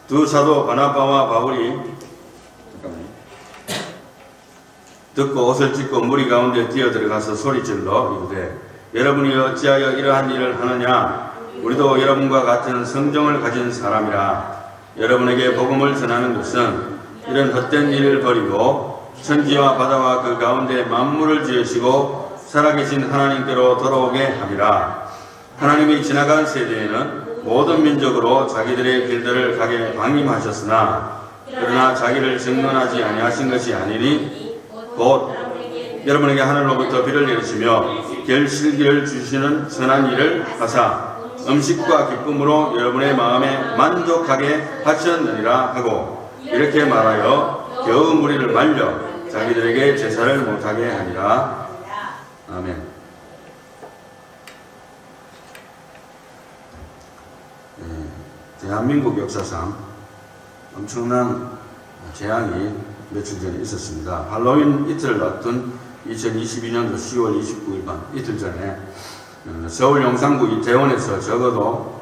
두 사도 바나바와 바울이 듣고 옷을 찢고 무리 가운데 뛰어들어가서 소리질러 이르되 여러분이 어찌하여 이러한 일을 하느냐. 우리도 여러분과 같은 성정을 가진 사람이라. 여러분에게 복음을 전하는 것은 이런 헛된 일을 버리고 천지와 바다와 그 가운데 만물을 지으시고 살아계신 하나님께로 돌아오게 함이라. 하나님이 지나간 세대에는 모든 민족으로 자기들의 길들을 가게 방임하셨으나 그러나 자기를 증언하지 아니하신 것이 아니니 곧 여러분에게 하늘로부터 비를 내리시며 결실기를 주시는 선한 일을 하사 음식과 기쁨으로 여러분의 마음에 만족하게 하셨느니라 하고 이렇게 말하여 겨우 무리를 말려 자기들에게 제사를 못하게 하니라. 아멘. 대한민국 역사상 엄청난 재앙이 며칠 전에 있었습니다. 할로윈 이틀을 앞둔 2022년도 10월 29일 밤 이틀 전에 서울 용산구 이태원에서 적어도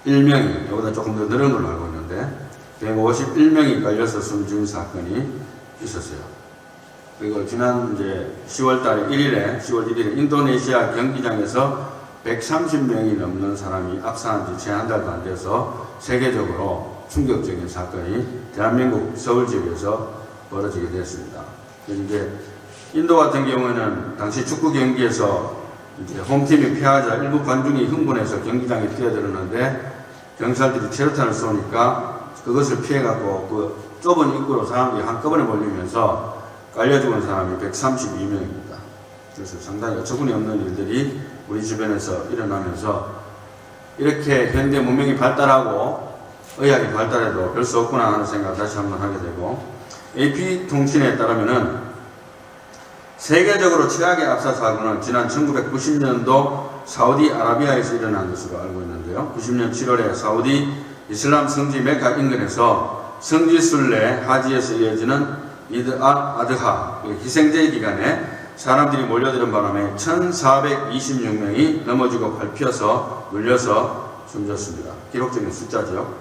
151명이, 여기다 조금 더 늘은 걸로 알고 있는데 151명이 깔려서 숨진 사건이 있었어요. 그리고 지난 이제 10월 1일에 인도네시아 경기장에서 130명이 넘는 사람이 압사한 지 채 한 달도 안 돼서 세계적으로 충격적인 사건이 대한민국 서울 지역에서 벌어지게 됐습니다. 이제 인도 같은 경우에는 당시 축구 경기에서 이제 홈팀이 패하자 일부 관중이 흥분해서 경기장에 뛰어들었는데 경찰들이 체류탄을 쏘니까 그것을 피해갖고 그 좁은 입구로 사람들이 한꺼번에 몰리면서 깔려 죽은 사람이 132명입니다. 그래서 상당히 어처구니 없는 일들이 우리 주변에서 일어나면서 이렇게 현대 문명이 발달하고 의학이 발달해도 별 수 없구나 하는 생각을 다시 한번 하게 되고, AP통신에 따르면은 세계적으로 최악의 압사 사고는 지난 1990년도 사우디아라비아에서 일어난 것으로 알고 있는데요. 90년 7월에 사우디 이슬람 성지 메카 인근에서 성지순례 하지에서 이어지는 이드 알 아드하 희생제의 기간에 사람들이 몰려드는 바람에 1426명이 넘어지고 밟혀서 물려서 숨졌습니다. 기록적인 숫자죠.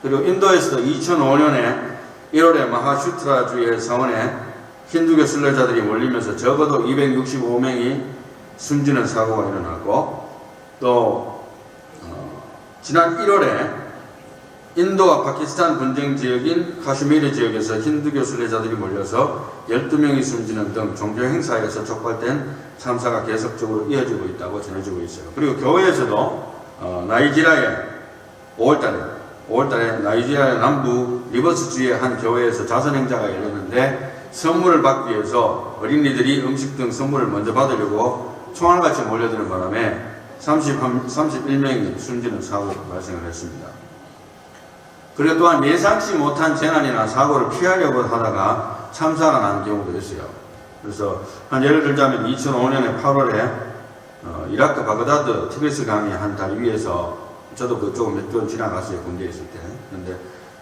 그리고 인도에서도 2005년에 1월에 마하슈트라주의 사원에 힌두교 순례자들이 몰리면서 적어도 265명이 숨지는 사고가 일어나고, 또 지난 1월에 인도와 파키스탄 분쟁 지역인 카슈미르 지역에서 힌두교 순례자들이 몰려서 12명이 숨지는 등 종교 행사에서 촉발된 참사가 계속적으로 이어지고 있다고 전해지고 있어요. 그리고 교회에서도 나이지리아에 5월달에 나이지리아 남부 리버스주의 한 교회에서 자선행사가 열렸는데 선물을 받기 위해서 어린이들이 음식 등 선물을 먼저 받으려고 총알같이 몰려드는 바람에 31명이 숨지는 사고가 발생을 했습니다. 그리고 또한 예상치 못한 재난이나 사고를 피하려고 하다가 참사가 난 경우도 있어요. 그래서 한 예를 들자면 2005년에 8월에 이라크 바그다드 티베스 강의 한 다리 위에서, 저도 그쪽 몇 번 지나갔어요, 군대에 있을 때. 근데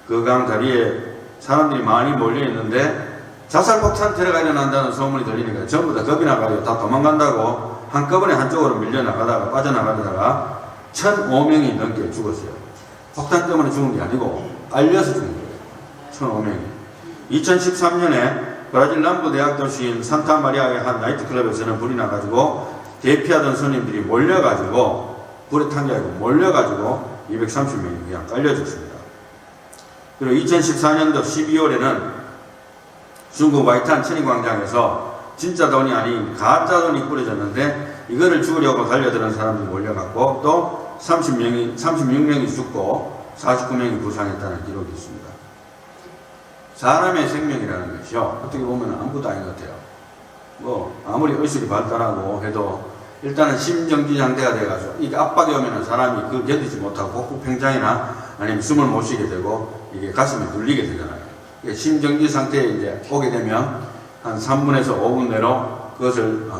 그 강 다리에 사람들이 많이 몰려 있는데 자살폭탄 테러가 일어난다는 소문이 들리니까 전부 다 겁이 나가지고 다 도망간다고 한꺼번에 한쪽으로 밀려나가다가 빠져나가다가 1,005명이 넘게 죽었어요. 폭탄 때문에 죽은 게 아니고 깔려서 죽은 거예요. 1,005명이. 2013년에 브라질 남부 대학 도시인 산타마리아의 한 나이트클럽에서는 불이 나가지고 대피하던 손님들이 몰려가지고, 불에 탄 게 아니고 몰려가지고 230명이 그냥 깔려 죽습니다. 그리고 2014년도 12월에는 중국 와이탄 천인광장에서 진짜 돈이 아닌 가짜 돈이 뿌려졌는데 이거를 주우려고 달려드는 사람들이 몰려갔고 또 36명이 죽고 49명이 부상했다는 기록이 있습니다. 사람의 생명이라는 것이요, 어떻게 보면 아무것도 아닌 것 같아요. 뭐 아무리 의술이 발달하고 해도 일단은 심정지 상태가 돼가지고 이게 압박이 오면은 사람이 그걸 견디지 못하고 복부팽창이나 아니면 숨을 못 쉬게 되고 이게 가슴에 눌리게 되잖아요. 심정지 상태에 이제 오게 되면 한 3분에서 5분 내로 그것을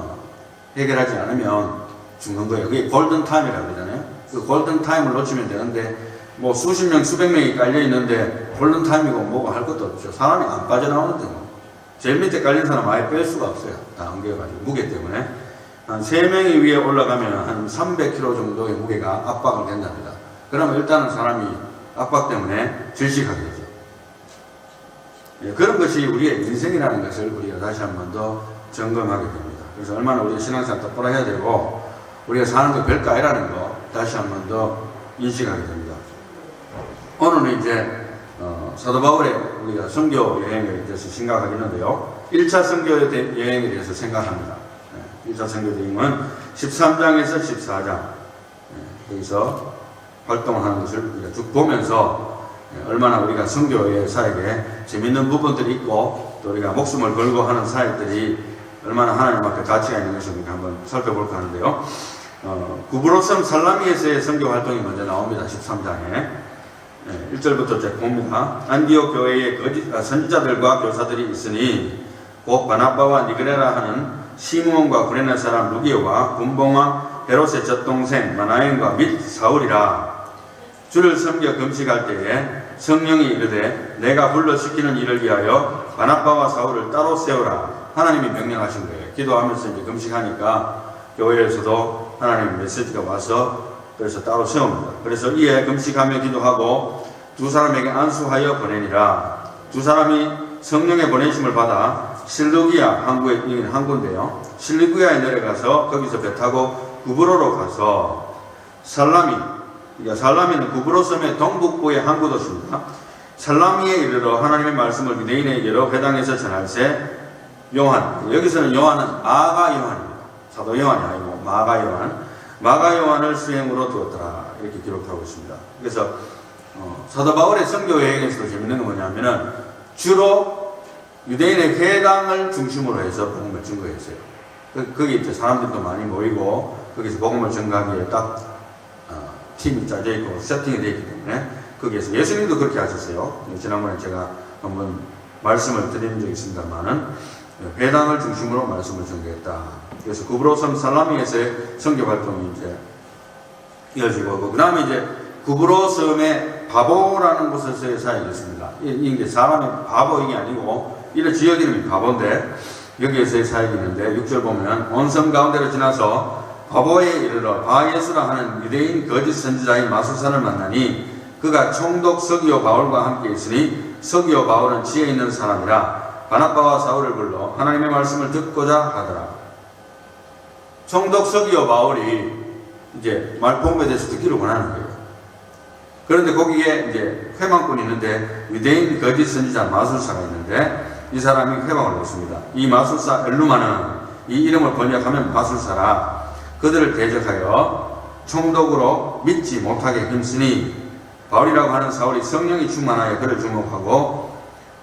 해결하지 않으면 죽는 거예요. 그게 골든타임이라고 그러잖아요. 그 골든타임을 놓치면 되는데 뭐 수십 명, 수백 명이 깔려 있는데 골든타임이고 뭐고 할 것도 없죠. 사람이 안 빠져나오는데 뭐. 제일 밑에 깔린 사람 아예 뺄 수가 없어요. 다 엉겨가지고 무게 때문에. 한 3명이 위에 올라가면 한 300kg 정도의 무게가 압박을 된답니다. 그러면 일단은 사람이 압박 때문에 질식하게 되죠. 예, 그런 것이 우리의 인생이라는 것을 우리가 다시 한 번 더 점검하게 됩니다. 그래서 얼마나 우리가 신앙생활 똑바로 해야 되고 우리가 사는 거 별거 아니라는 거 다시 한 번 더 인식하게 됩니다. 오늘은 이제 사도 바울의 우리가 선교 여행에 대해서 생각하겠는데요. 1차 선교 여행에 대해서 생각합니다. 1차 선교 여행은 13장에서 14장 여기서 활동을 하는 것을 우리가 쭉 보면서 얼마나 우리가 선교의 사역에 재밌는 부분들이 있고 또 우리가 목숨을 걸고 하는 사역들이 얼마나 하나님 앞에 가치가 있는 것을 우리가 한번 살펴볼까 하는데요. 구브로섬 살라미에서의 선교 활동이 먼저 나옵니다. 13장에 1절부터 쭉 봅니다. 안디옥 교회에 선지자들과 교사들이 있으니 곧 바나바와 니그레라 하는 시므온과 구레네 사람 루기오와 군봉왕 헤롯의 젖동생 마나엔과 및 사울이라. 주를 섬겨 금식할 때에 성령이 이르되 내가 불러 시키는 일을 위하여 바나바와 사울을 따로 세우라. 하나님이 명령하신 거예요. 기도하면서 이제 금식하니까 교회에서도 하나님의 메시지가 와서 그래서 따로 세웁니다. 그래서 이에 금식하며 기도하고 두 사람에게 안수하여 보내니라. 두 사람이 성령의 보내심을 받아 실루기아 항구에 있는 항구인데요. 실루기아에 내려가서 거기서 배 타고 구브로로 가서 살라미는 구브로 섬의 동북부의 항구 도시입니다. 살라미에 이르러 하나님의 말씀을 유대인의 여러 회당에서 전할세 요한, 여기서는 요한은 마가 요한입니다. 사도 요한이 아니고 마가 요한을 수행으로 두었더라 이렇게 기록하고 있습니다. 그래서 사도 바울의 선교 여행에서도 재밌는 건 뭐냐면은 주로 유대인의 회당을 중심으로 해서 복음을 증거했어요. 거기 이제 사람들도 많이 모이고 거기서 복음을 증거하기에 딱 팀이 짜져 있고 세팅이 되어 있기 때문에 거기에서 예수님도 그렇게 하셨어요. 지난번에 제가 한번 말씀을 드린 적이 있습니다만은 회당을 중심으로 말씀을 전개했다. 그래서 구브로섬 살라미에서의 선교 활동이 이제 이어지고 그 다음에 이제 구브로섬의 바보라는 곳에서의 사역이었습니다. 이게 사람의 바보 이게 아니고 이런 지역 이름이 바보인데 여기에서의 사역이 있는데 6절 보면 온 섬 가운데로 지나서 바보에 이르러 바예수라 하는 유대인 거짓 선지자인 마술사를 만나니 그가 총독 서기오 바울과 함께 있으니 서기오 바울은 지혜 있는 사람이라 바나바와 사울을 불러 하나님의 말씀을 듣고자 하더라. 총독 서기오 바울이 이제 복음에 대해서 듣기를 원하는 거예요. 그런데 거기에 이제 회망꾼이 있는데 유대인 거짓 선지자 마술사가 있는데 이 사람이 회망을 했습니다. 이 마술사 엘루마는 이 이름을 번역하면 마술사라. 그들을 대적하여 총독으로 믿지 못하게 힘쓰니 바울이라고 하는 사울이 성령이 충만하여 그를 주목하고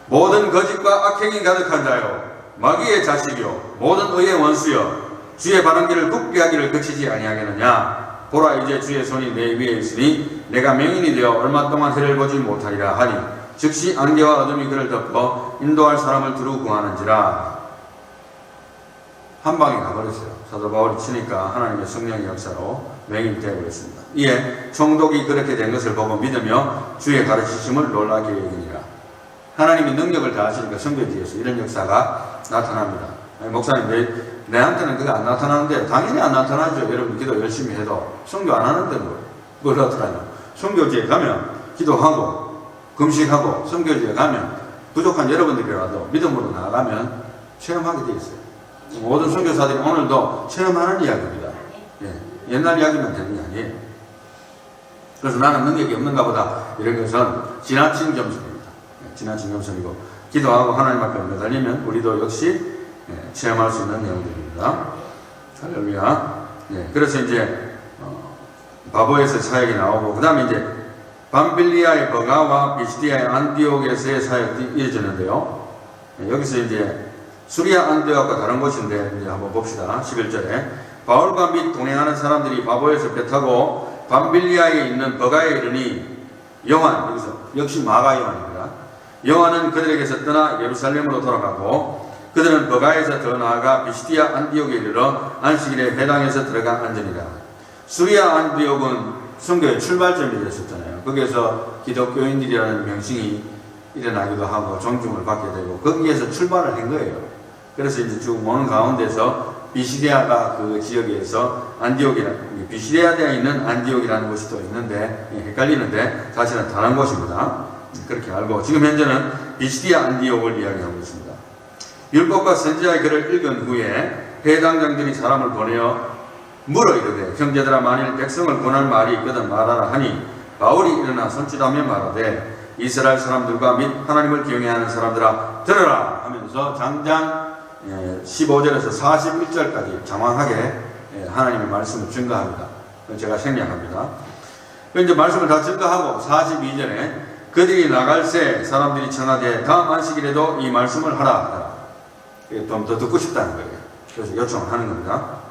모든 거짓과 악행이 가득한 자요 마귀의 자식이요 모든 의의 원수요 주의 바른 길을 굳게 하기를 그치지 아니하겠느냐. 보라 이제 주의 손이 내 위에 있으니 내가 맹인이 되어 얼마 동안 해를 보지 못하리라 하니 즉시 안개와 어둠이 그를 덮어 인도할 사람을 두루 구하는지라. 한 방에 가버렸어요. 사도 바울이 치니까 하나님의 성령의 역사로 맹인이 되어버렸습니다. 이에 총독이 그렇게 된 것을 보고 믿으며 주의 가르치심을 놀라게 여기니라. 하나님이 능력을 다하시니까 선교지에서 이런 역사가 나타납니다. 아니, 목사님 내한테는 그게 안 나타나는데 당연히 안 나타나죠. 여러분 기도 열심히 해도 선교 안 하는데 뭘 나타나냐. 선교지에 가면 기도하고 금식하고 선교지에 가면 부족한 여러분들이라도 믿음으로 나아가면 체험하게 돼 있어요. 모든 선교사들이 오늘도 체험하는 이야기입니다. 예, 옛날 이야기만 되는 게 아니에요. 그래서 나는 능력이 없는가 보다 이런 것은 지나친 겸손입니다. 예, 지나친 겸손이고 기도하고 하나님 앞에 매달리면 우리도 역시 체험할 수 있는 내용들입니다. 할렐루야. 예, 그래서 이제 바보에서 사역이 나오고 그 다음에 이제 밤빌리아의 버가와 비시디아의 안디옥에서의 사역이 이어지는데요. 예, 여기서 이제 수리아 안디옥과 다른 곳인데 이제 한번 봅시다. 11절에 바울과 및 동행하는 사람들이 바보에서 배 타고 밤빌리아에 있는 버가에 이르니 요한 여기서 역시 마가 요한입니다. 요한은 그들에게서 떠나 예루살렘으로 돌아가고 그들은 버가에서 더 나아가 비시디아 안디옥에 이르러 안식일에 회당에서 들어가 앉으니라. 수리아 안디옥은 선교의 출발점이 됐었잖아요. 거기에서 기독교인들이라는 명칭이 일어나기도 하고 존중을 받게 되고 거기에서 출발을 한 거예요. 그래서 이제 쭉 오는 가운데서 비시디아가 그 지역에서 비시리아대에 있는 안디옥이라는 곳이 또 있는데 헷갈리는데 사실은 다른 곳입니다. 그렇게 알고 지금 현재는 비시디아 안디옥을 이야기하고 있습니다. 율법과 선지자의 글을 읽은 후에 회당장들이 사람을 보내어 물어 이르되 형제들아 만일 백성을 권할 말이 있거든 말하라 하니 바울이 일어나 손짓하며 말하되 이스라엘 사람들과 및 하나님을 경외하는 사람들아 들으라 하면서 장장 15절에서 41절까지 장황하게 하나님의 말씀을 증거합니다. 제가 생략합니다. 이제 말씀을 다 증거하고 42절에 그들이 나갈 새 사람들이 청하되 다음 안식일에도 이 말씀을 하라. 좀 더 듣고 싶다는 거예요. 그래서 요청을 하는 겁니다.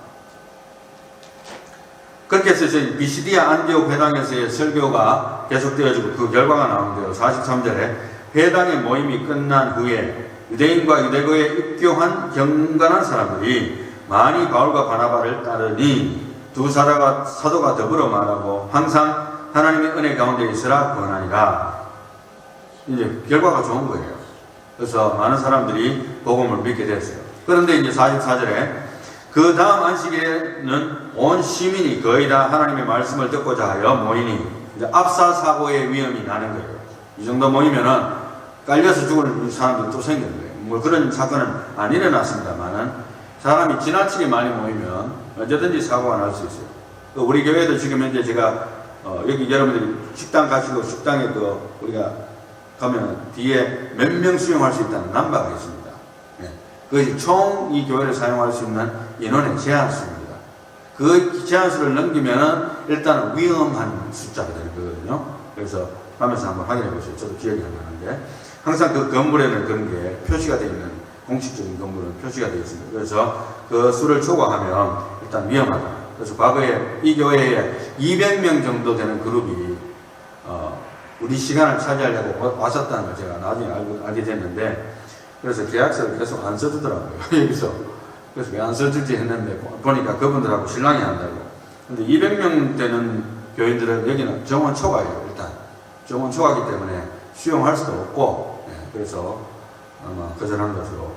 그렇게 해서 비시디아 안디옥 회당에서의 설교가 계속되어지고 그 결과가 나오는데요. 43절에 회당의 모임이 끝난 후에 유대인과 유대교에 입교한 경건한 사람들이 많이 바울과 바나바를 따르니 두 사도가 더불어 말하고 항상 하나님의 은혜 가운데 있으라 권하니라. 이제 결과가 좋은 거예요. 그래서 많은 사람들이 복음을 믿게 됐어요. 그런데 이제 44절에 그 다음 안식일에는 온 시민이 거의 다 하나님의 말씀을 듣고자 하여 모이니 이제 압사 사고의 위험이 나는 거예요. 이 정도 모이면은 깔려서 죽을 사람들이 또 생기는 거예요. 뭐 그런 사건은 안 일어났습니다만은 사람이 지나치게 많이 모이면 언제든지 사고가 날 수 있어요. 우리 교회도 지금 현재 제가 여기 여러분들이 식당 가시고 식당에 우리가 가면 뒤에 몇 명 수용할 수 있다는 남바가 있습니다. 그것이 총 이 교회를 사용할 수 있는 인원의 제한수입니다. 그 제한수를 넘기면은 일단은 위험한 숫자가 되는 거거든요. 그래서 가면서 한번 확인해 보세요. 저도 기억이 안 나는데 항상 그 건물에는 그런 게 표시가 되어 있는 공식적인 건물은 표시가 되어 있습니다. 그래서 그 수를 초과하면 일단 위험하다. 그래서 과거에 이 교회에 200명 정도 되는 그룹이 우리 시간을 차지하려고 왔었다는 걸 제가 나중에 알게 됐는데 그래서 계약서를 계속 안 써주더라고요. 여기서. 그래서 왜 안 써주지 했는데 보니까 그분들하고 신랑이 한다고. 근데 200명 되는 교인들은 여기는 정원 초과예요. 일단 정원 초과이기 때문에 수용할 수도 없고 그래서 아마 거절한 것으로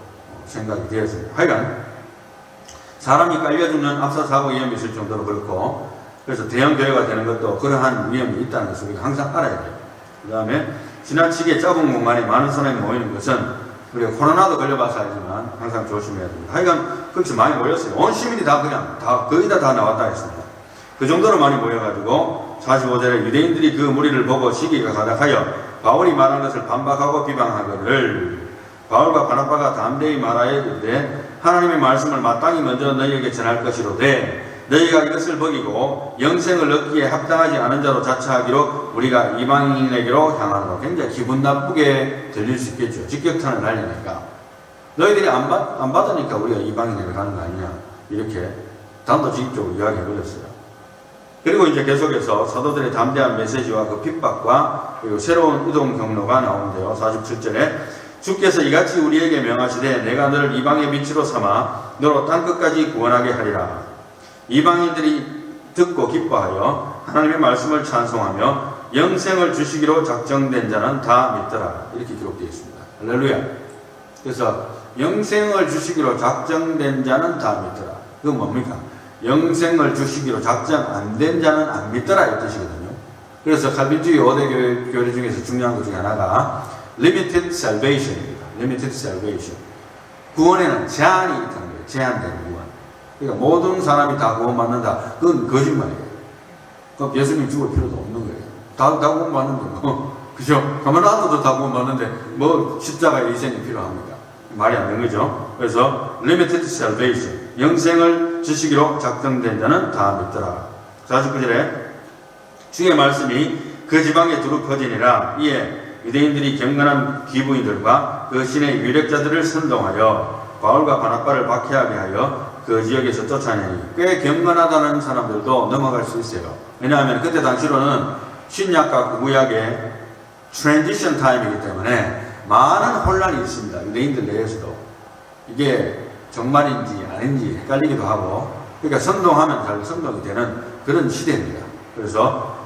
생각이 되었습니다. 하여간 사람이 깔려 죽는 압사 사고 위험이 있을 정도로 그렇고 그래서 대형 교회가 되는 것도 그러한 위험이 있다는 것을 우리가 항상 알아야 돼요. 그 다음에 지나치게 좁은 공간에 많은 사람이 모이는 것은 우리가 코로나도 걸려봐서 알지만 항상 조심해야 됩니다. 하여간 그렇게 많이 모였어요. 온 시민이 다 그냥 거의 다 나왔다 했습니다. 그 정도로 많이 모여가지고 45절에 유대인들이 그 무리를 보고 시기가 가득하여 바울이 말한 것을 반박하고 비방하거늘 바울과 바나바가 담대히 말하였는데 하나님의 말씀을 마땅히 먼저 너희에게 전할 것이로되 너희가 이것을 먹이고 영생을 얻기에 합당하지 않은 자로 자처하기로 우리가 이방인에게로 향하노라. 굉장히 기분 나쁘게 들릴 수 있겠죠. 직격탄을 날리니까 너희들이 안 받으니까 우리가 이방인에게 가는 거 아니냐 이렇게 단도직입적으로 이야기해버렸어요. 그리고 이제 계속해서 사도들의 담대한 메시지와 그 핍박과 그리고 새로운 이동 경로가 나오는데요. 47절에 주께서 이같이 우리에게 명하시되 내가 너를 이방의 빛으로 삼아 너로 땅끝까지 구원하게 하리라. 이방인들이 듣고 기뻐하여 하나님의 말씀을 찬송하며 영생을 주시기로 작정된 자는 다 믿더라. 이렇게 기록되어 있습니다. 할렐루야. 그래서 영생을 주시기로 작정된 자는 다 믿더라. 그건 뭡니까? 영생을 주시기로 작정 안 된 자는 안 믿더라 이 뜻이거든요. 그래서 칼빈주의 5대 교리 중에서 중요한 것 중에 하나가 Limited Salvation입니다. Limited Salvation. 구원에는 제한이 있다는 거예요. 제한된 구원. 그러니까 모든 사람이 다 구원받는다. 그건 거짓말이에요. 그럼 예수님 죽을 필요도 없는 거예요. 다 구원받는데 뭐. 그죠? 가만 놔둬도 다 구원받는데 뭐 십자가의 희생이 필요합니까? 말이 안 되는 거죠. 그래서 Limited Salvation. 영생을 주시기로 작정된 자는 다 믿더라. 49절에 주의 말씀이 그 지방에 두루 퍼지니라. 이에 유대인들이 경건한 기부인들과 그 신의 유력자들을 선동하여 바울과 바나바를 박해하게 하여 그 지역에서 쫓아내니 꽤 경건하다는 사람들도 넘어갈 수 있어요. 왜냐하면 그때 당시로는 신약과 구약의 트랜지션 타임이기 때문에 많은 혼란이 있습니다. 유대인들 내에서도 이게 정말인지 아닌지 헷갈리기도 하고 그러니까 선동하면 잘 선동이 되는 그런 시대입니다. 그래서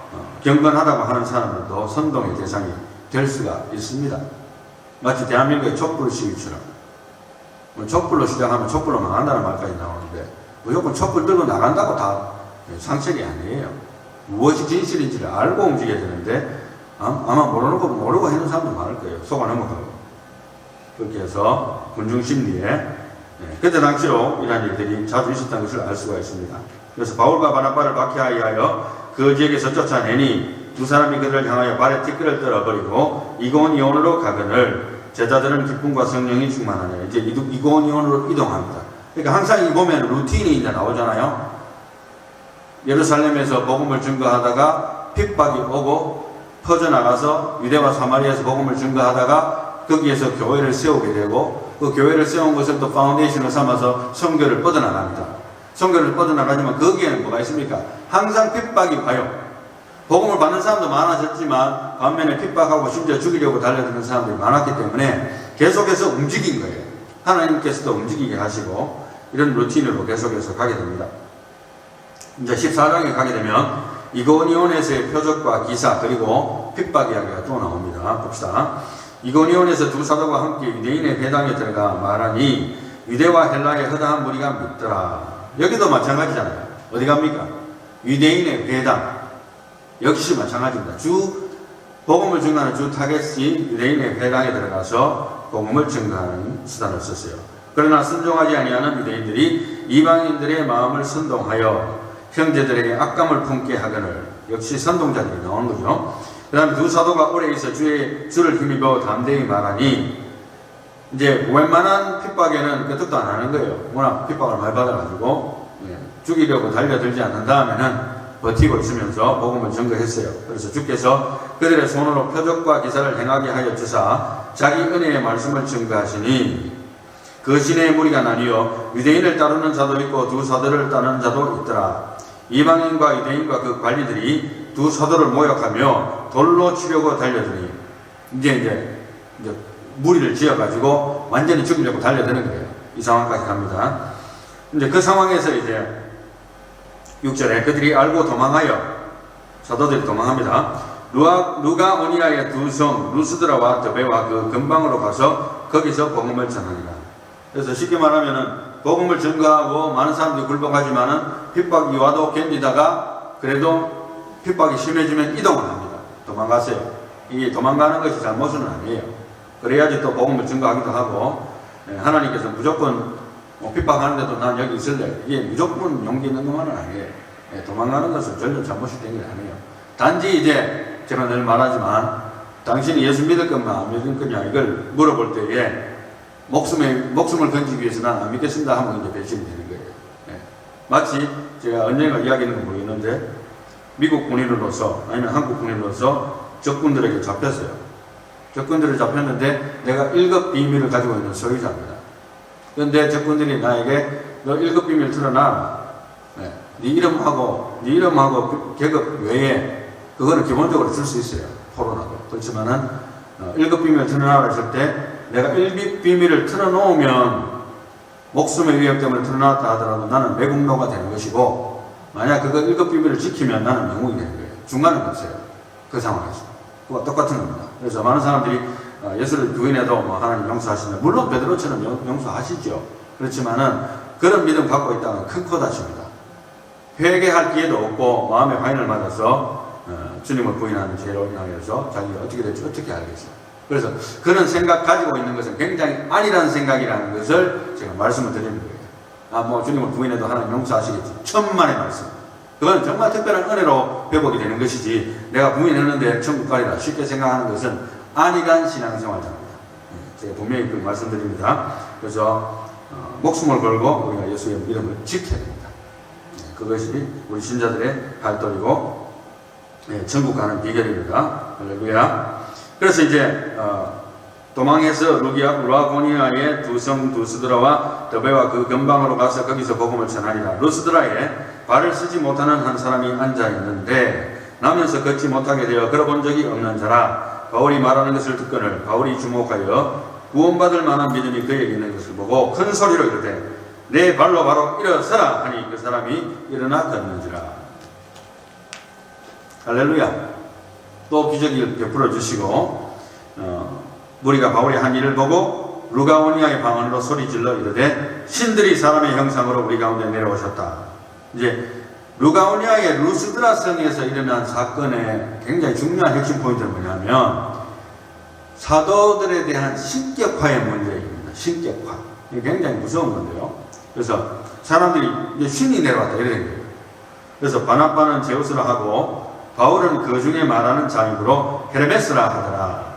경건하다고 하는 사람들도 선동의 대상이 될 수가 있습니다. 마치 대한민국의 촛불 시위처럼 촛불로 시작하면 촛불로 망한다는 말까지 나오는데 무조건 촛불 들고 나간다고 다 상책이 아니에요. 무엇이 진실인지를 알고 움직여야 되는데 아마 모르는 거 모르고 해놓은 사람도 많을 거예요. 속아 넘어가고. 그렇게 해서 군중 심리에 그때 당시로 이러한 일들이 자주 있었다는 것을 알 수가 있습니다. 그래서 바울과 바나바를 박해하여 그 지역에서 쫓아내니 두 사람이 그들을 향하여 발에 티끌을 떨어버리고 이고니온으로 가거늘 제자들은 기쁨과 성령이 충만하네. 이제 이고니온으로 이동합니다. 그러니까 항상 이 보면 루틴이 이제 나오잖아요. 예루살렘에서 복음을 증거하다가 핍박이 오고 퍼져나가서 유대와 사마리아에서 복음을 증거하다가 거기에서 교회를 세우게 되고 그 교회를 세운 것을 또 파운데이션을 삼아서 선교를 뻗어나갑니다. 선교를 뻗어나가지만 거기에는 뭐가 있습니까? 항상 핍박이 와요. 복음을 받는 사람도 많아졌지만 반면에 핍박하고 심지어 죽이려고 달려드는 사람들이 많았기 때문에 계속해서 움직인 거예요. 하나님께서도 움직이게 하시고 이런 루틴으로 계속해서 가게 됩니다. 이제 14장에 가게 되면 이고니온에서의 표적과 기사 그리고 핍박 이야기가 또 나옵니다. 봅시다. 이고니온에서 두 사도가 함께 유대인의 회당에 들어가 말하니 유대와 헬라의 허다한 무리가 믿더라. 여기도 마찬가지잖아요. 어디 갑니까? 유대인의 회당. 역시 마찬가지입니다. 복음을 증거하는 주 타겟이 유대인의 회당에 들어가서 복음을 증거하는 수단을 썼어요. 그러나 순종하지 아니하는 유대인들이 이방인들의 마음을 선동하여 형제들에게 악감을 품게 하거늘. 역시 선동자들이 나오는 거죠. 그 다음에 두 사도가 오래 있어 주를 힘입어 담대히 말하니 이제 웬만한 핍박에는 끄떡도 안 하는 거예요. 워낙 핍박을 많이 받아가지고 죽이려고 달려들지 않는 다음에는 버티고 있으면서 복음을 증거했어요. 그래서 주께서 그들의 손으로 표적과 기사를 행하게 하여 주사 자기 은혜의 말씀을 증거하시니 그 시내의 무리가 나뉘어 유대인을 따르는 자도 있고 두 사도를 따르는 자도 있더라. 이방인과 유대인과 그 관리들이 두 사도를 모욕하며 돌로 치려고 달려드니 이제 무리를 지어가지고 완전히 죽이려고 달려드는 거예요. 이 상황까지 갑니다. 이제 그 상황에서 이제 6절에 그들이 알고 도망하여 사도들이 도망합니다. 루가오니아의 두 성 루스드라와 더베와 그 근방으로 가서 거기서 복음을 전하니라. 그래서 쉽게 말하면은 복음을 증거하고 많은 사람들이 굴복하지만은 핍박이 와도 견디다가 그래도 핍박이 심해지면 이동을 합니다. 도망가세요. 이게 도망가는 것이 잘못은 아니에요. 그래야지 또 복음을 증거하기도 하고 하나님께서 무조건 핍박하는데도 난 여기 있을래. 이게 무조건 용기 있는 것만은 아니에요. 도망가는 것은 전혀 잘못이 된 게 아니에요. 단지 이제 제가 늘 말하지만 당신이 예수 믿을 것만 안 믿을 거냐 이걸 물어볼 때에 목숨을 건지기 위해서 난 안 믿겠습니다 하면 이제 배신이 되는 거예요. 마치 제가 언젠가 이야기하는 건 모르겠는데 미국 군인으로서 아니면 한국 군인으로서 적군들에게 잡혔어요. 적군들을 잡혔는데 내가 1급 비밀을 가지고 있는 소유자입니다. 그런데 적군들이 나에게 너 1급 비밀 드러나. 네 이름하고 계급 외에 그거는 기본적으로 줄 수 있어요. 포로나도. 그렇지만은 1급 비밀 드러나라 했을 때 내가 1급 비밀을 틀어놓으면 목숨의 위협 때문에 드러났다 하더라도 나는 매국노가 되는 것이고 만약 그거 1급 비밀을 지키면 나는 영웅이 되는 거예요. 중간은 없어요. 그 상황에서. 그거 똑같은 겁니다. 그래서 많은 사람들이 예수를 부인해도 하나님 용서하신다. 물론 베드로처럼 용서하시죠. 그렇지만은 그런 믿음 갖고 있다면 큰 코 다칩니다. 회개할 기회도 없고 마음의 화인을 맞아서 주님을 부인하는 죄로 인하여서 자기가 어떻게 될지 어떻게 알겠어요. 그래서 그런 생각 가지고 있는 것은 굉장히 아니라는 생각이라는 것을 제가 말씀을 드리는 거예요. 주님을 부인해도 하나님 용서하시겠지. 천만의 말씀. 그건 정말 특별한 은혜로 회복이 되는 것이지 내가 부인했는데 천국 가리라 쉽게 생각하는 것은 아니란 신앙생활자입니다. 제가 분명히 그 말씀드립니다. 그래서 목숨을 걸고 우리가 예수의 이름을 지켜야 됩니다. 그것이 우리 신자들의 발걸이고 천국 가는 비결입니다. 할렐루야. 그래서 이제 도망해서 루아고니아의 두 성 루스드라와 더베와 그 근방으로 가서 거기서 복음을 전하리라. 루스드라에 발을 쓰지 못하는 한 사람이 앉아 있는데 나면서 걷지 못하게 되어 걸어본 적이 없는 자라. 바울이 말하는 것을 듣거늘 바울이 주목하여 구원받을 만한 믿음이 그에게 있는 것을 보고 큰 소리로 이르되 내 발로 바로 일어서라 하니 그 사람이 일어나 걷는지라. 할렐루야. 또 기적을 베풀어 주시고 무리가 바울의 한 일을 보고 루가오니아의 방언으로 소리질러 이르되 신들이 사람의 형상으로 우리 가운데 내려오셨다. 이제 루가오니아의 루스드라 성에서 일어난 사건의 굉장히 중요한 핵심 포인트는 뭐냐면 사도들에 대한 신격화의 문제입니다. 신격화. 이게 굉장히 무서운 건데요. 그래서 사람들이 이제 신이 내려왔다 이런 거예요. 그래서 바나바는 제우스라 하고 바울은 그 중에 말하는 자입으로 헤르메스라 하더라.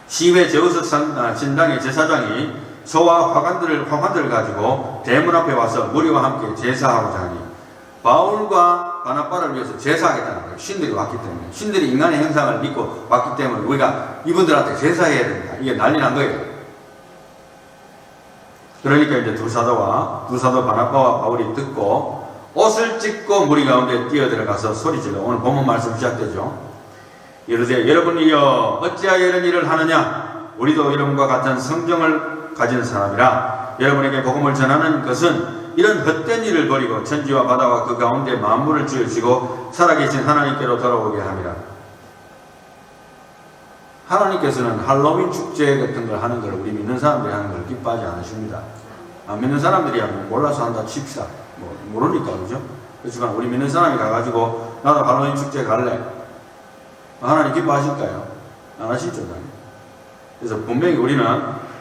시외 제우스 신당의 제사장이 소와 화관들을 가지고 대문 앞에 와서 무리와 함께 제사하고자 하니 바울과 바나바를 위해서 제사하겠다는 거예요. 신들이 왔기 때문에. 신들이 인간의 형상을 믿고 왔기 때문에 우리가 이분들한테 제사해야 된다. 이게 난리 난 거예요. 그러니까 이제 두 사도 바나바와 바울이 듣고 옷을 찢고 무리 가운데 뛰어들어가서 소리질러. 오늘 본문 말씀 시작되죠. 이르되 여러분이여 어찌하여 이런 일을 하느냐. 우리도 여러분과 같은 성경을 가진 사람이라. 여러분에게 복음을 전하는 것은 이런 헛된 일을 버리고 천지와 바다와 그 가운데 만물을 지으시고 살아계신 하나님께로 돌아오게 함이라. 하나님께서는 할로윈 축제 같은 걸 하는 걸 우리 믿는 사람들이 하는 걸 기뻐하지 않으십니다. 안 믿는 사람들이야 몰라서 한다 칩시다. 모르니까 그죠? 그렇지만 우리 믿는 사람이 가가지고 나도 할로윈 축제 갈래. 하나님 기뻐하실까요? 안 하시죠. 그래서 분명히 우리는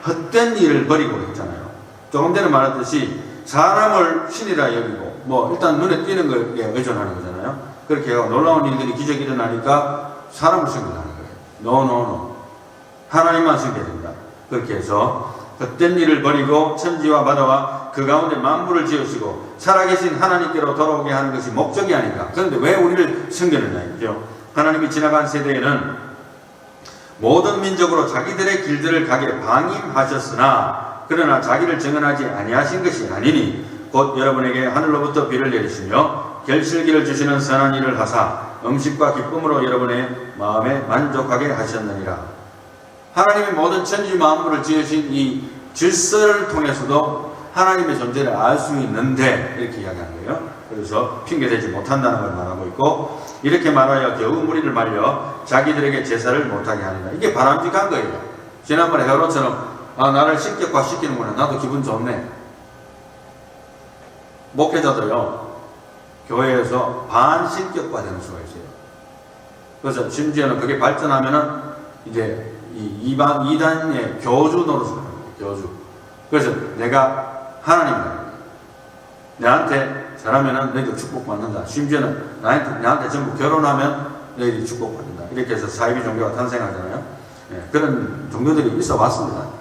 헛된 일을 버리고 있잖아요. 조금 전에 말했듯이 사람을 신이라 여기고 일단 눈에 띄는 것에 의존하는 거잖아요. 그렇게 해서 놀라운 일들이 기적이 일어나니까 사람을 섬기라는 거예요. 노. 하나님만 섬겨야 된다. 그렇게 해서 헛된 일을 버리고 천지와 바다와 그 가운데 만물을 지으시고 살아계신 하나님께로 돌아오게 하는 것이 목적이 아닌가. 그런데 왜 우리를 섬기느냐죠. 하나님이 지나간 세대에는 모든 민족으로 자기들의 길들을 가게 방임하셨으나 그러나 자기를 정언하지 아니하신 것이 아니니 곧 여러분에게 하늘로부터 비를 내리시며 결실기를 주시는 선한 일을 하사 음식과 기쁨으로 여러분의 마음에 만족하게 하셨느니라. 하나님이 모든 천지 만물을 지으신 이 질서를 통해서도 하나님의 존재를 알 수 있는데 이렇게 이야기하는 거예요. 그래서 핑계대지 못한다는 걸 말하고 있고 이렇게 말하여 겨우 무리를 말려 자기들에게 제사를 못하게 하니라. 이게 바람직한 거예요. 지난번에 헤롯처럼 나를 신격화 시키는구나. 나도 기분 좋네. 목회자도요 교회에서 반신격화 되는 수가 있어요. 그래서 심지어는 그게 발전하면은 이제 이 이단의 교주 노릇을 하는 거예요. 교주. 그래서 내가 하나님이다. 내한테 잘하면은 너희도 축복받는다. 심지어는 나한테 전부 결혼하면 너희들이 축복받는다. 이렇게 해서 사이비 종교가 탄생하잖아요. 그런 종교들이 있어 왔습니다.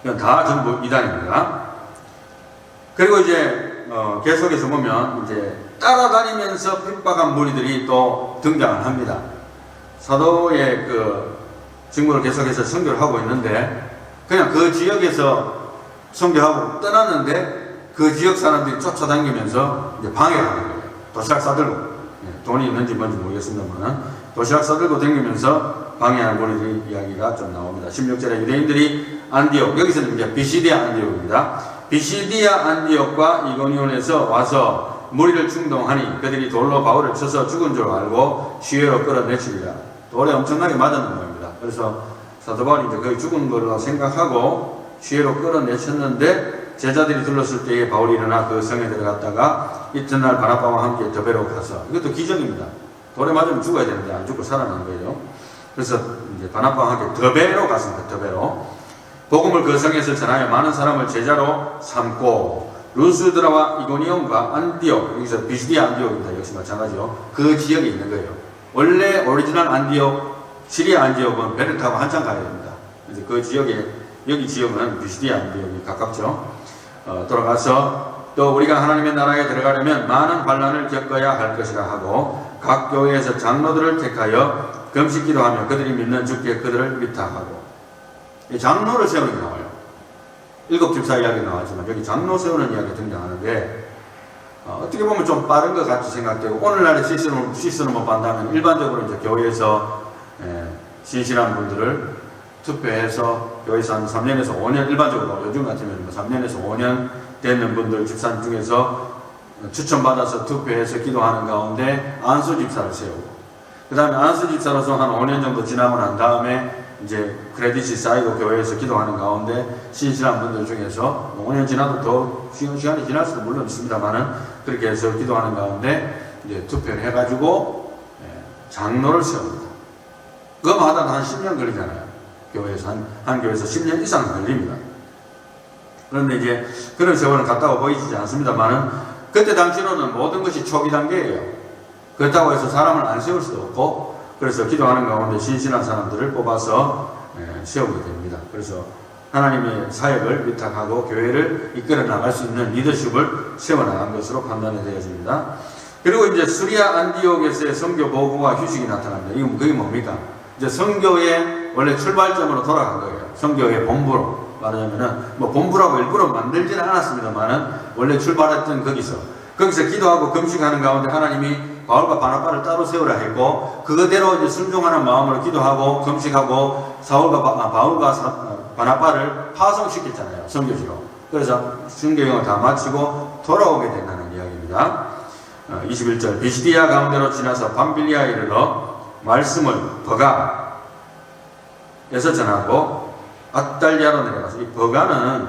이건 다 전부 이단입니다. 그리고 이제 계속해서 보면 이제 따라다니면서 핍박한 무리들이 또 등장을 합니다. 사도의 그 직무를 계속해서 선교를 하고 있는데 그냥 그 지역에서 선교하고 떠났는데 그 지역 사람들이 쫓아다니면서 이제 방해를 하는 거예요. 도시락 싸들고 돈이 있는지 뭔지 모르겠습니다만 도시락 싸들고 다니면서 방해하는 무리들 이야기가 좀 나옵니다. 16절에 유대인들이 안디옥, 여기서는 이제 비시디아 안디옥입니다. 비시디아 안디옥과 이고니온에서 와서 무리를 충동하니 그들이 돌로 바울을 쳐서 죽은 줄 알고 시외로 끌어내치리라. 돌에 엄청나게 맞았는 겁니다. 그래서 사도 바울이 이제 거의 죽은 걸로 생각하고 시외로 끌어내쳤는데 제자들이 둘렀을 때에 바울이 일어나 그 성에 들어갔다가 이튿날 바나바와 함께 더베로 가서 이것도 기적입니다. 돌에 맞으면 죽어야 되는데 안 죽고 살아난 거예요. 그래서 이제 바나바와 함께 더베로 갔습니다. 더베로 복음을 그 성에서 전하여 많은 사람을 제자로 삼고 루스드라와 이고니온과 안디옥, 여기서 비시디아 안디옥입니다. 역시 마찬가지요. 그 지역에 있는 거예요. 원래 오리지널 안디옥, 시리아 안디옥은 배를 타고 한참 가야 됩니다. 그래서 그 지역에 여기 지역은 비시디아 안디옥이 가깝죠. 돌아가서 또 우리가 하나님의 나라에 들어가려면 많은 반란을 겪어야 할 것이라 하고 각 교회에서 장로들을 택하여 금식기도하며 그들이 믿는 주께 그들을 위탁하고 장로를 세우는 게 나와요. 7 집사 이야기 나왔지만 여기 장로 세우는 이야기 등장하는데 어떻게 보면 좀 빠른 것 같이 생각되고 오늘날의 시스템을 본다면 일반적으로 이제 교회에서 신실한 분들을 투표해서 교회에서 한 3년에서 5년 일반적으로 요즘 같으면 3년에서 5년 되는 분들 집사 중에서 추천받아서 투표해서 기도하는 가운데 안수 집사를 세우고 그 다음에 안수 집사로서 한 5년 정도 지나고 난 다음에 이제 크레딧이 쌓이고 교회에서 기도하는 가운데 신실한 분들 중에서 5년 지나도 더 시간이 지날 수도 물론 있습니다만은 그렇게 해서 기도하는 가운데 이제 투표를 해가지고 장로를 세웁니다. 그거 하다 한 10년 걸리잖아요. 교회에서 한 교회에서 10년 이상 걸립니다. 그런데 이제 그런 세월은 갔다고 보이지 않습니다만은 그때 당시로는 모든 것이 초기 단계예요. 그렇다고 해서 사람을 안 세울 수도 없고 그래서 기도하는 가운데 신실한 사람들을 뽑아서 세우게 됩니다. 그래서 하나님의 사역을 위탁하고 교회를 이끌어 나갈 수 있는 리더십을 세워나간 것으로 판단이 되어집니다. 그리고 이제 수리아 안디옥에서의 선교 보고와 휴식이 나타납니다. 이건 그게 뭡니까? 이제 선교의 원래 출발점으로 돌아간 거예요. 선교의 본부로 말하자면은 뭐 본부라고 일부러 만들지는 않았습니다만은 원래 출발했던 거기서 기도하고 금식하는 가운데 하나님이 바울과 바나바를 따로 세우라 했고 그거대로 이제 순종하는 마음으로 기도하고 금식하고 바울과 바나바를 파송시켰잖아요. 선교지로. 그래서 순교행을 다 마치고 돌아오게 된다는 이야기입니다. 21절 비시디아 가운데로 지나서 밤빌리아에 이르러 말씀을 버가에서 전하고 앗달리아로 내려가서 이 버가는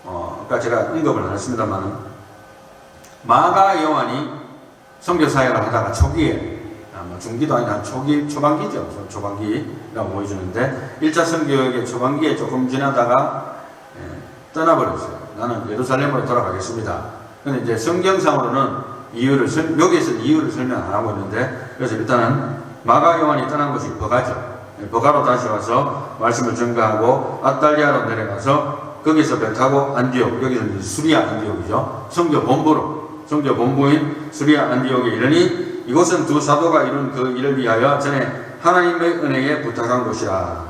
아까 제가 언급을 안 했습니다만 마가 요한이 선교 사역을 하다가 초기에 중기도 아니라 초반기죠. 초반기라고 보여주는데 1차 선교의 초반기에 조금 지나다가 떠나버렸어요. 나는 예루살렘으로 돌아가겠습니다. 근데 이제 성경상으로는 여기에서는 이유를 설명 안 하고 있는데 그래서 일단은 마가 요한이 떠난 곳이 버가죠. 버가로 다시 와서 말씀을 전가하고 앗달리아로 내려가서 거기서 배 타고 안디옥, 여기서는 수리아 안디옥이죠. 선교 본부인 수리아 안디옥에 이르니 이곳은 두 사도가 이룬 그 일을 위하여 전에 하나님의 은혜에 부탁한 곳이라.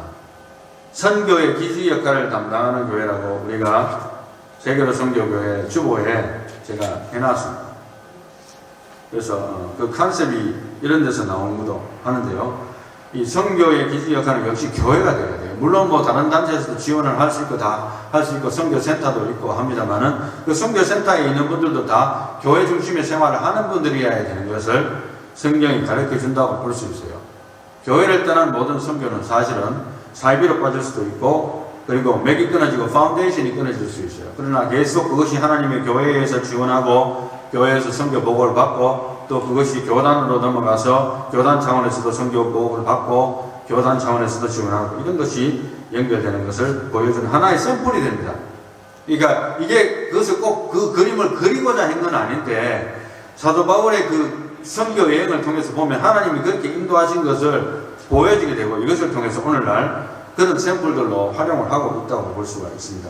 선교의 기지 역할을 담당하는 교회라고 우리가 세계로 선교교회 주보에 제가 해놨습니다. 그래서 그 컨셉이 이런 데서 나오는 것도 하는데요. 이 선교의 기지 역할은 역시 교회가 되어야 돼요. 물론 뭐 다른 단체에서도 지원을 할 수 있고 다 할 수 있고 선교센터도 있고 합니다만은 그 선교센터에 있는 분들도 다 교회 중심의 생활을 하는 분들이어야 되는 것을 성경이 가르쳐 준다고 볼 수 있어요. 교회를 떠난 모든 선교는 사실은 사이비로 빠질 수도 있고 그리고 맥이 끊어지고 파운데이션이 끊어질 수 있어요. 그러나 계속 그것이 하나님의 교회에서 지원하고 교회에서 선교 보고를 받고 또 그것이 교단으로 넘어가서 교단 차원에서도 선교 보고를 받고 교단 차원에서도 지원하고 이런 것이 연결되는 것을 보여주는 하나의 샘플이 됩니다. 그러니까 이게 그것을 꼭 그 그림을 그리고자 한 건 아닌데 사도 바울의 그 선교 여행을 통해서 보면 하나님이 그렇게 인도하신 것을 보여지게 되고 이것을 통해서 오늘날 그런 샘플들로 활용을 하고 있다고 볼 수가 있습니다.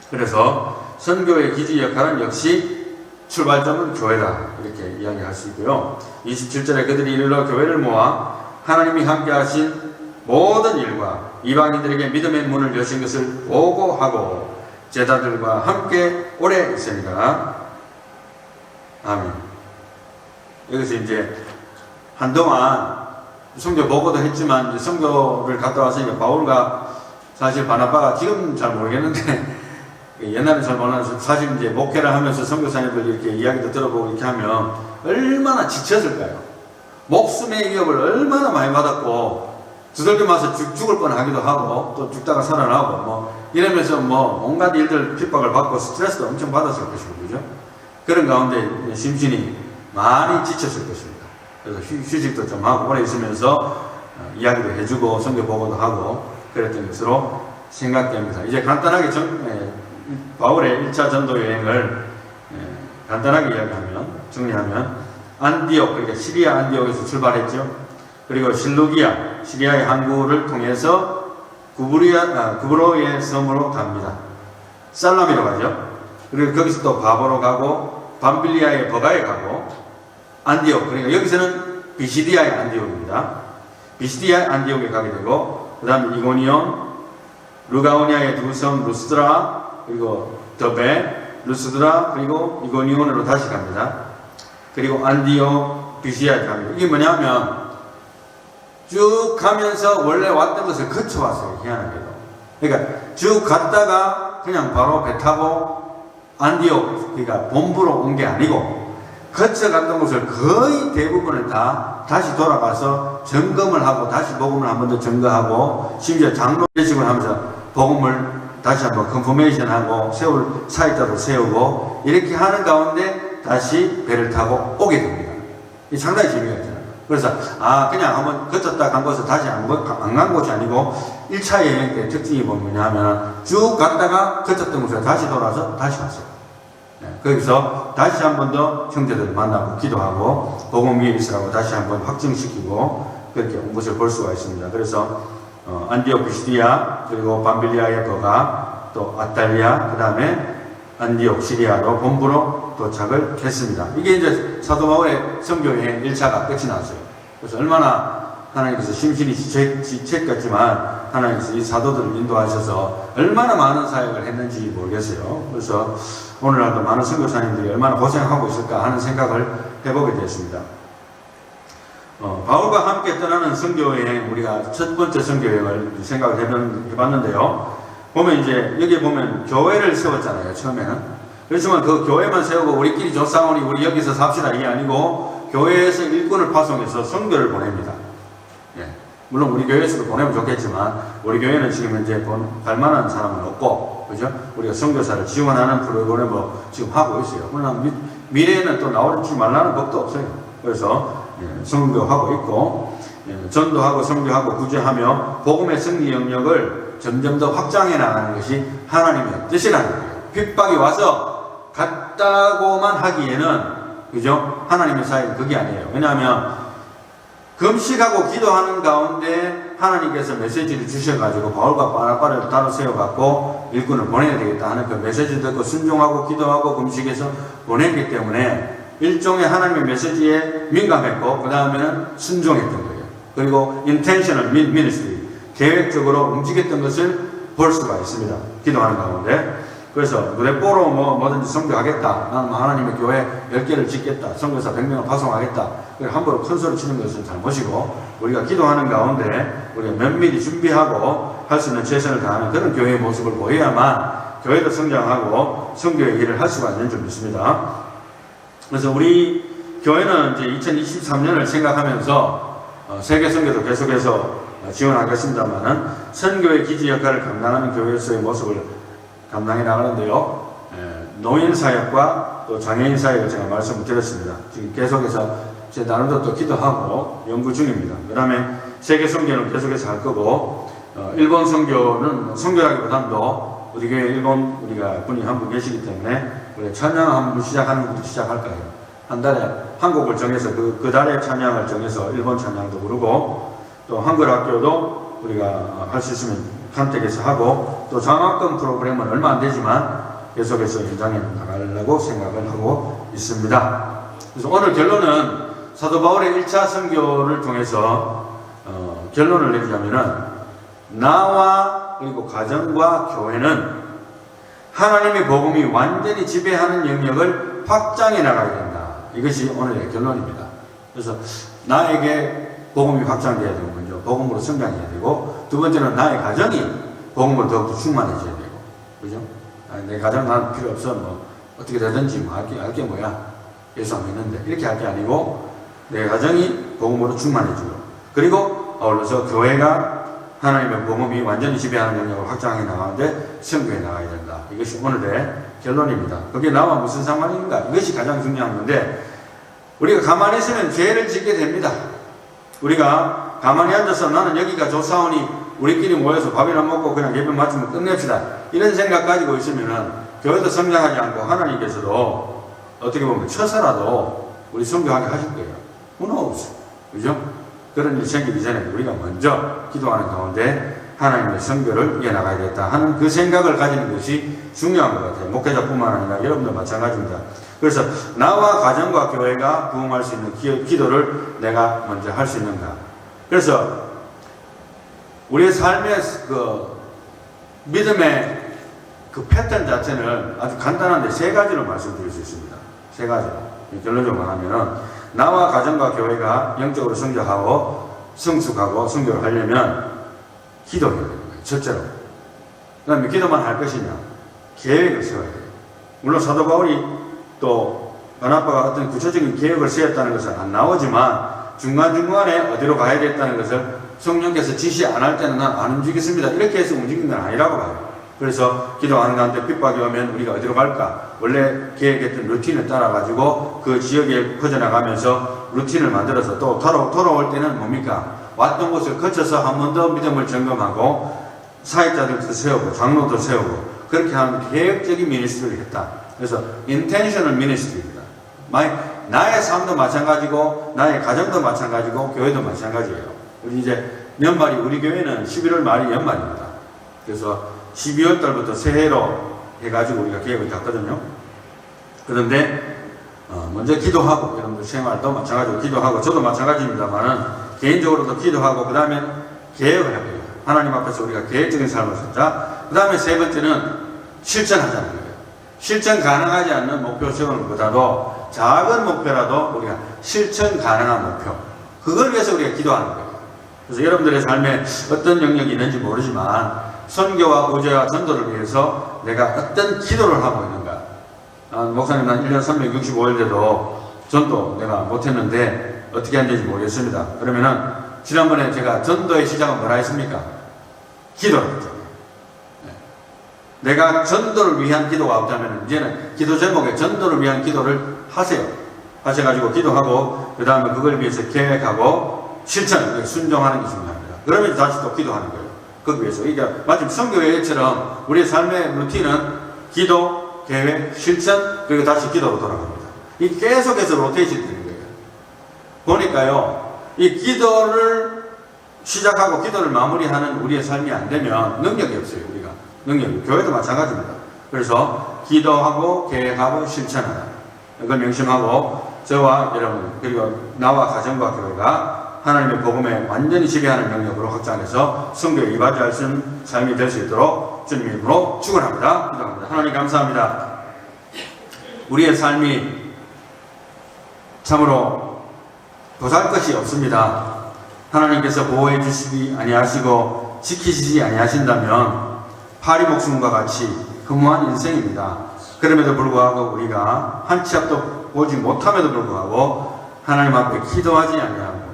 그래서 선교의 기지 역할은 역시 출발점은 교회다 이렇게 이야기할 수 있고요. 27절에 그들이 이르러 교회를 모아 하나님이 함께 하신 모든 일과 이방인들에게 믿음의 문을 여신 것을 보고하고 제자들과 함께 오래 있으니라. 아멘. 여기서 이제 한동안 선교 보고도 했지만 이제 선교를 갔다 왔으니까 바울과 사실 바나바가 지금 잘 모르겠는데 옛날에 잘 몰라서 사실 이제 목회를 하면서 선교사님들 이렇게 이야기도 들어보고 이렇게 하면 얼마나 지쳤을까요? 목숨의 위협을 얼마나 많이 받았고 두들겨 맞아서 죽을 뻔하기도 하고 또 죽다가 살아나고 뭐 이러면서 뭐 온갖 일들 핍박을 받고 스트레스도 엄청 받았을 것이고 그죠? 그런 가운데 심신이 많이 지쳤을 것입니다. 그래서 휴식도 좀 하고 오래 있으면서 이야기도 해주고 선교 보고도 하고 그랬던 것으로 생각됩니다. 이제 간단하게 바울의 1차 전도 여행을 간단하게 이야기하면 정리하면 안디옥, 그러니까 시리아 안디옥에서 출발했죠. 그리고 실루기아, 시리아의 항구를 통해서 구브로의 섬으로 갑니다. 살라미로 가죠. 그리고 거기서 또 바보로 가고 밤빌리아의 버가에 가고 안디옥, 그러니까 여기서는 비시디아의 안디옥입니다. 비시디아의 안디옥에 가게 되고 그 다음에 이고니온, 루가오니아의 두 섬 루스드라, 그리고 더베, 루스드라, 그리고 이고니온으로 다시 갑니다. 그리고 안디옥, 비시디아에 갑니다. 이게 뭐냐면 쭉 가면서 원래 왔던 것을 거쳐왔어요. 희한하게도. 그러니까 쭉 갔다가 그냥 바로 배 타고 안디옥, 그러니까 본부로 온 게 아니고 거쳐갔던 것을 거의 대부분을 다 다시 돌아가서 점검을 하고 다시 복음을 한 번 더 점거하고 심지어 장로 회식을 하면서 복음을 다시 한번 컨포메이션하고 세울 사역자도 세우고 이렇게 하는 가운데 다시 배를 타고 오게 됩니다. 이 상당히 재미가 있잖아요. 그래서 그냥 한번 거쳤다 간 곳을 다시 안 간 곳이 아니고 1차 여행 때 특징이 뭐냐면 쭉 갔다가 거쳤던 곳에 다시 돌아서 다시 왔어요. 거기서 다시 한 번 더 형제들을 만나고 기도하고 복음 위에 있으라고 다시 한 번 확증시키고 그렇게 온 것을 볼 수가 있습니다. 그래서 안디옥 피시디아 그리고 밤빌리아의 버가 또 아탈리아 그 다음에 안디옥 시리아로 본부로 도착을 했습니다. 이게 이제 사도 바울의 선교여행 1차가 끝이 났어요. 그래서 얼마나 하나님께서 심신이 지쳤겠지만 하나님께서 이 사도들을 인도하셔서 얼마나 많은 사역을 했는지 모르겠어요. 그래서 오늘날도 많은 선교사님들이 얼마나 고생하고 있을까 하는 생각을 해보게 되었습니다. 바울과 함께 떠나는 선교여행, 우리가 첫 번째 선교여행을 생각을 해봤는데요. 보면 이제 여기 보면 교회를 세웠잖아요. 처음에는. 그렇지만 그 교회만 세우고 우리끼리 조상원이 우리 여기서 삽시다 이게 아니고 교회에서 일꾼을 파송해서 선교를 보냅니다. 물론 우리 교회에서도 보내면 좋겠지만 우리 교회는 지금 이제 갈 만한 사람은 없고, 그죠? 우리가 선교사를 지원하는 프로그램을 지금 하고 있어요. 물론 미래에는 또 나오지 말라는 법도 없어요. 그래서 선교하고 있고, 전도하고 선교하고 구제하며 복음의 승리 영역을 점점 더 확장해 나가는 것이 하나님의 뜻이라는 거예요. 핍박이 와서 갔다고만 하기에는, 그죠? 하나님의 사역은 그게 아니에요. 왜냐하면 금식하고 기도하는 가운데 하나님께서 메시지를 주셔가지고 바울과 바나바를 따로 세워갖고 일꾼을 보내야 되겠다 하는 그 메시지 듣고 순종하고 기도하고 금식해서 보냈기 때문에 일종의 하나님의 메시지에 민감했고 그 다음에는 순종했던 거예요. 그리고 intentional ministry, 계획적으로 움직였던 것을 볼 수가 있습니다. 기도하는 가운데. 그래서 누레뽀로 뭐든지 선교하겠다. 나는 하나님의 교회 10개를 짓겠다. 선교사 100명을 파송하겠다. 함부로 큰 소리 치는 것은 잘못이고 우리가 기도하는 가운데 우리가 면밀히 준비하고 할 수 있는 최선을 다하는 그런 교회의 모습을 보여야만 교회도 성장하고 선교의 일을 할 수가 있는 줄 믿습니다. 그래서 우리 교회는 이제 2023년을 생각하면서 세계 선교도 계속해서 지원하겠습니다만은 선교의 기지 역할을 감당하는 교회에서의 모습을 감당해 나가는데요. 노인 사역과 또 장애인 사역을 제가 말씀을 드렸습니다. 지금 계속해서 제 나름대로 또 기도하고 연구 중입니다. 그 다음에 세계 선교는 계속해서 할 거고, 일본 선교는 선교라기보다도 우리 교회 일본 우리가 분이 한 분 계시기 때문에 우리 찬양 한번 시작하는 것부터 시작할까요? 한 달에 한 곡을 정해서 그 달에 찬양을 정해서 일본 찬양도 부르고 또 한글 학교도 우리가 할 수 있으면 선택해서 하고 또 장학금 프로그램은 얼마 안 되지만 계속해서 현장에 나가려고 생각을 하고 있습니다. 그래서 오늘 결론은 사도 바울의 1차 선교를 통해서 결론을 내리자면은 나와 그리고 가정과 교회는 하나님의 복음이 완전히 지배하는 영역을 확장해 나가야 된다. 이것이 오늘의 결론입니다. 그래서 나에게 복음이 확장돼야 되고 먼저 복음으로 성장해야 되고 두 번째는 나의 가정이 복음으로 더욱더 충만해져야 되고, 그죠? 내 가정 난 필요 없어 어떻게 되든지 알게 뭐야 예수 안 믿는데 이렇게 할 게 아니고 내 가정이 복음으로 충만해지고 그리고 아울러서 교회가 하나님의 복음이 완전히 지배하는 영역을 확장해 나가는데 선교해 나가야 된다. 이것이 오늘의 결론입니다. 그게 나와 무슨 상관인가? 이것이 가장 중요한 건데 우리가 가만히 있으면 죄를 짓게 됩니다. 우리가 가만히 앉아서 나는 여기가 조사원이 우리끼리 모여서 밥이나 먹고 그냥 예배 마치면 끝냅시다. 이런 생각 가지고 있으면은 교회도 성장하지 않고 하나님께서도 어떻게 보면 쳐서라도 우리 선교하게 하실 거예요. 문화없어. 그죠? 그런 일이 생기기 전에 우리가 먼저 기도하는 가운데 하나님의 선교를 이어나가야겠다 하는 그 생각을 가지는 것이 중요한 것 같아요. 목회자뿐만 아니라 여러분도 마찬가지입니다. 그래서 나와 가정과 교회가 부흥할 수 있는 기도를 내가 먼저 할 수 있는가. 그래서 우리의 삶의 그 믿음의 그 패턴 자체는 아주 간단한데 세 가지로 말씀드릴 수 있습니다. 세 가지로. 결론적으로 말하면은 나와 가정과 교회가 영적으로 성장하고 성숙하고 성교를 하려면 기도해야 되는 거예요. 첫째로. 그 다음에 기도만 할 것이냐? 계획을 세워야 돼요. 물론 사도 바울이 또 연합파가 어떤 구체적인 계획을 세웠다는 것은 안 나오지만 중간중간에 어디로 가야 됐다는 것을 성령께서 지시 안 할 때는 난 안 움직이겠습니다. 이렇게 해서 움직인 건 아니라고 봐요. 그래서 기도하는 가운데 핍박이 오면 우리가 어디로 갈까? 원래 계획했던 루틴을 따라가지고 그 지역에 퍼져나가면서 루틴을 만들어서 또 돌아올 때는 뭡니까? 왔던 곳을 거쳐서 한 번 더 믿음을 점검하고 사역자들도 세우고 장로도 세우고 그렇게 하는 계획적인 미니스트리를 했다. 그래서 intentional ministry입니다. 나의 삶도 마찬가지고 나의 가정도 마찬가지고 교회도 마찬가지예요. 우리 이제 연말이 우리 교회는 11월 말이 연말입니다. 그래서 12월 달부터 새해로 해가지고 우리가 계획을 잡거든요. 그런데 먼저 기도하고 여러분들 생활도 마찬가지로 기도하고 저도 마찬가지입니다만은 개인적으로도 기도하고 그 다음에 계획을 해보요. 하나님 앞에서 우리가 계획적인 삶을 살자. 그 다음에 세 번째는 실천하자는 거예요. 실천 가능하지 않는 목표 세우는 것보다도 작은 목표라도 우리가 실천 가능한 목표 그걸 위해서 우리가 기도하는 거예요. 그래서 여러분들의 삶에 어떤 영역이 있는지 모르지만 선교와 구제와 전도를 위해서 내가 어떤 기도를 하고 있는가. 목사님 난 1년 365일째도 전도 내가 못했는데 어떻게 안 되는지 모르겠습니다. 그러면은 지난번에 제가 전도의 시작은 뭐라 했습니까? 기도를 했죠. 내가 전도를 위한 기도가 없다면 이제는 기도 제목에 전도를 위한 기도를 하세요. 하셔가지고 기도하고 그 다음에 그걸 위해서 계획하고 실천, 순종하는 게 중요합니다. 그러면 다시 또 기도하는 거예요. 거기 위해서. 이게 마침 선교회처럼 우리의 삶의 루틴은 기도, 계획, 실천, 그리고 다시 기도로 돌아갑니다. 이 계속해서 로테이션 되는 거예요. 보니까요, 이 기도를 시작하고 기도를 마무리하는 우리의 삶이 안 되면 능력이 없어요. 우리가 교회도 마찬가지입니다. 그래서 기도하고 계획하고 실천하라. 이걸 명심하고 저와 여러분 그리고 나와 가정과 교회가 하나님의 복음에 완전히 지배하는 영역으로 확장해서 선교에 이바지할 수 있는 삶이 될 수 있도록 주님의 이름으로 축원합니다. 기도합니다. 하나님 감사합니다. 우리의 삶이 참으로 보잘것이 없습니다. 하나님께서 보호해 주시지 아니하시고 지키시지 아니하신다면 파리 목숨과 같이 허무한 인생입니다. 그럼에도 불구하고 우리가 한 치 앞도 보지 못함에도 불구하고 하나님 앞에 기도하지 아니하고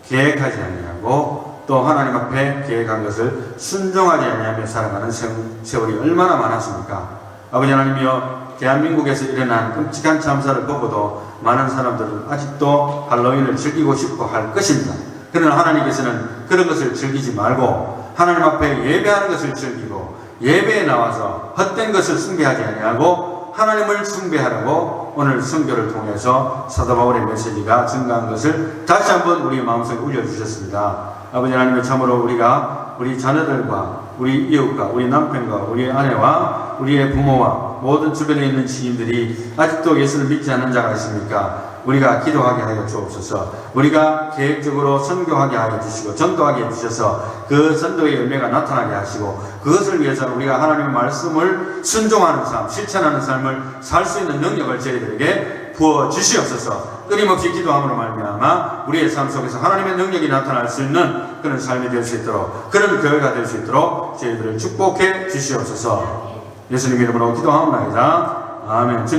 계획하지 아니하고 또 하나님 앞에 계획한 것을 순종하지 아니하며 살아가는 세월이 얼마나 많았습니까? 아버지 하나님이여, 대한민국에서 일어난 끔찍한 참사를 보고도 많은 사람들은 아직도 할로윈을 즐기고 싶어 할 것입니다. 그러나 하나님께서는 그런 것을 즐기지 말고 하나님 앞에 예배하는 것을 즐기고 예배에 나와서 헛된 것을 숭배하지 아니하고 하나님을 숭배하라고 오늘 선교를 통해서 사도 바울의 메시지가 증가한 것을 다시 한번 우리 마음속에 울려주셨습니다. 아버지 하나님의 참으로 우리가 우리 자녀들과 우리 이웃과 우리 남편과 우리 아내와 우리의 부모와 모든 주변에 있는 지인들이 아직도 예수를 믿지 않는 자가 있습니까? 우리가 기도하게 하여 주옵소서. 우리가 계획적으로 선교하게 하여 주시고 전도하게 해 주셔서 그 전도의 열매가 나타나게 하시고 그것을 위해서 우리가 하나님의 말씀을 순종하는 삶, 실천하는 삶을 살 수 있는 능력을 저희들에게 부어 주시옵소서. 끊임없이 기도함으로 말미암아 우리의 삶 속에서 하나님의 능력이 나타날 수 있는 그런 삶이 될 수 있도록, 그런 교회가 될 수 있도록 저희들을 축복해 주시옵소서. 예수님 이름으로 기도하옵나이다. 아멘. 주님